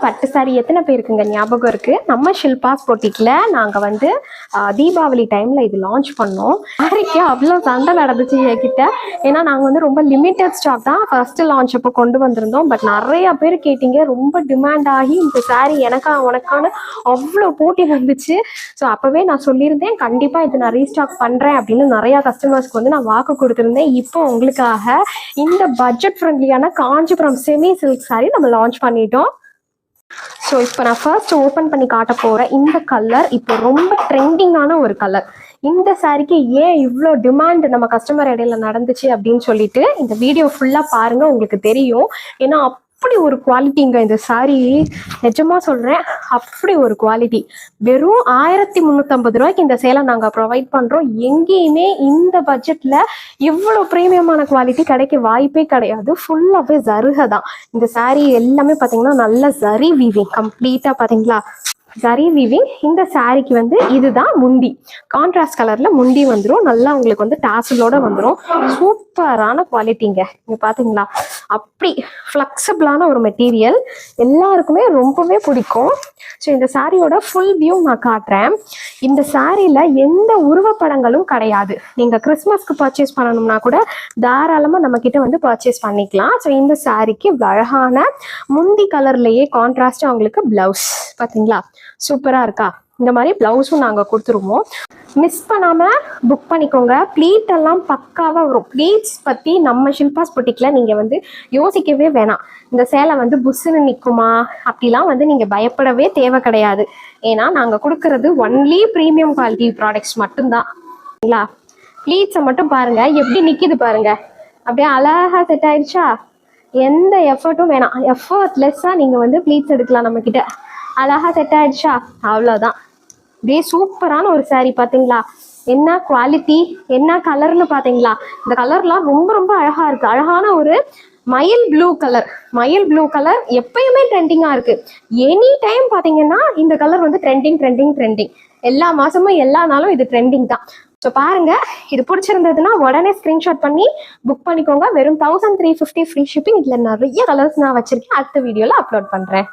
பட்டு சாரி எத்தனை பேருக்குங்க ஞாபகம் இருக்கு? நம்ம ஷில்பாஸ் பொட்டிக்ல நாங்க வந்து தீபாவளி டைம்ல இது லான்ச் பண்ணோம். சாரிக்கு அவ்வளோ சண்டை நடந்துச்சு என்கிட்ட. ஏன்னா நாங்கள் வந்து ரொம்ப லிமிட்டட் ஸ்டாக் தான் ஃபர்ஸ்ட் லான்ச் அப்போ கொண்டு வந்திருந்தோம். பட் நிறைய பேர் கேட்டீங்க, ரொம்ப டிமாண்ட் ஆகி இந்த சாரி எனக்கா உனக்கான அவ்வளோ போட்டி வந்துச்சு. ஸோ அப்போவே நான் சொல்லியிருந்தேன் கண்டிப்பாக இது நான் ரீஸ்டாக் பண்ணுறேன் அப்படின்னு நிறையா கஸ்டமர்ஸ்க்கு வந்து நான் வாக்கு கொடுத்துருந்தேன். இப்போ உங்களுக்காக இந்த பட்ஜெட் ஃப்ரெண்ட்லியான காஞ்சிபுரம் செமி சில்க் சாரி நம்ம லான்ச் பண்ணிட்டோம். ஸோ இப்போ நான் ஃபர்ஸ்ட் ஓப்பன் பண்ணி காட்ட போகிறேன் இந்த கலர். இப்போ ரொம்ப ட்ரெண்டிங்கான ஒரு கலர். இந்த சாரிக்கு ஏன் இவ்வளோ டிமாண்ட் நம்ம கஸ்டமர் இடையில நடந்துச்சு அப்படின்னு சொல்லிட்டு இந்த வீடியோ ஃபுல்லாக பாருங்கள், உங்களுக்கு தெரியும். ஏன்னா அப்படி ஒரு குவாலிட்டிங்க இந்த சாரி, நிஜமாக சொல்கிறேன், அப்படி ஒரு குவாலிட்டி. வெறும் 1350 ரூபாய்க்கு இந்த சேலை நாங்கள் ப்ரொவைட் பண்ணுறோம். எங்கேயுமே இந்த பட்ஜெட்டில் இவ்வளோ ப்ரீமியமான குவாலிட்டி கிடைக்க வாய்ப்பே கிடையாது. ஃபுல்லாகவே ஜருகை தான். இந்த சாரி எல்லாமே பார்த்தீங்கன்னா நல்ல ஜரி வீவிங், கம்ப்ளீட்டாக பார்த்தீங்களா ஜரி வீவிங். இந்த சாரிக்கு வந்து இதுதான் முந்தி, கான்ட்ராஸ்ட் கலர்ல முந்தி வந்துடும். நல்லா உங்களுக்கு வந்து டாசலோட வந்துடும். சூப்பரான குவாலிட்டிங்க. இங்க பாத்தீங்களா, அப்படி ஃப்ளெக்சிபிளான ஒரு மெட்டீரியல், எல்லாருக்குமே ரொம்பவே பிடிக்கும். ஸோ இந்த சாரியோட ஃபுல் வியூ நான் காட்டுறேன். இந்த சாரியில எந்த உருவப்படங்களும் கிடையாது. நீங்க கிறிஸ்மஸ்க்கு பர்ச்சேஸ் பண்ணணும்னா கூட தாராளமா நம்ம கிட்ட வந்து பர்ச்சேஸ் பண்ணிக்கலாம். ஸோ இந்த சாரிக்கு அழகான முந்தி கலர்லயே கான்ட்ராஸ்ட் அவங்களுக்கு பிளவுஸ் பாத்தீங்களா, சூப்பரா இருக்கா? இந்த மாதிரி பிளவுஸும் நாங்கள் கொடுத்துருவோம். மிஸ் பண்ணாமல் புக் பண்ணிக்கோங்க. ப்ளீட் எல்லாம் பக்காவாக வரும். ப்ளீட்ஸ் பற்றி நம்ம ஷில்பாஸ் பொட்டிக்ல நீங்கள் வந்து யோசிக்கவே வேணாம். இந்த சேலை வந்து புஷ்ஷுன்னு நிற்குமா அப்படிலாம் வந்து நீங்கள் பயப்படவே தேவை கிடையாது. ஏன்னா நாங்கள் கொடுக்கறது ஒன்லி ப்ரீமியம் குவாலிட்டி ப்ராடக்ட்ஸ் மட்டும்தான். சரிங்களா? ப்ளீட்ஸை மட்டும் பாருங்கள் எப்படி நிற்கிது பாருங்கள். அப்படியே அழகாக செட் ஆயிடுச்சா? எந்த எஃபர்ட்டும் வேணாம். எஃபர்ட்லெஸ்ஸாக நீங்கள் வந்து ப்ளீட்ஸ் எடுக்கலாம் நம்மக்கிட்ட. அழகா செட் ஆயிடுச்சா? அவ்வளோதான். இதே சூப்பரான ஒரு சாரி பார்த்தீங்களா? என்ன குவாலிட்டி, என்ன கலர்னு பார்த்தீங்களா? இந்த கலர்லாம் ரொம்ப ரொம்ப அழகா இருக்கு. அழகான ஒரு மயில் ப்ளூ கலர். மயில் ப்ளூ கலர் எப்பயுமே ட்ரெண்டிங்காக இருக்கு. எனி டைம் பார்த்தீங்கன்னா இந்த கலர் வந்து ட்ரெண்டிங். எல்லா மாசமும் எல்லா நாளும் இது ட்ரெண்டிங் தான். ஸோ பாருங்க, இது பிடிச்சிருந்ததுன்னா உடனே ஸ்க்ரீன்ஷாட் பண்ணி புக் பண்ணிக்கோங்க. வெறும் 1350 ஃப்ரீ ஷிப்பிங். இதில் நிறைய கலர்ஸ் நான் வச்சிருக்கேன். அடுத்த வீடியோவில் அப்லோட் பண்ணுறேன்.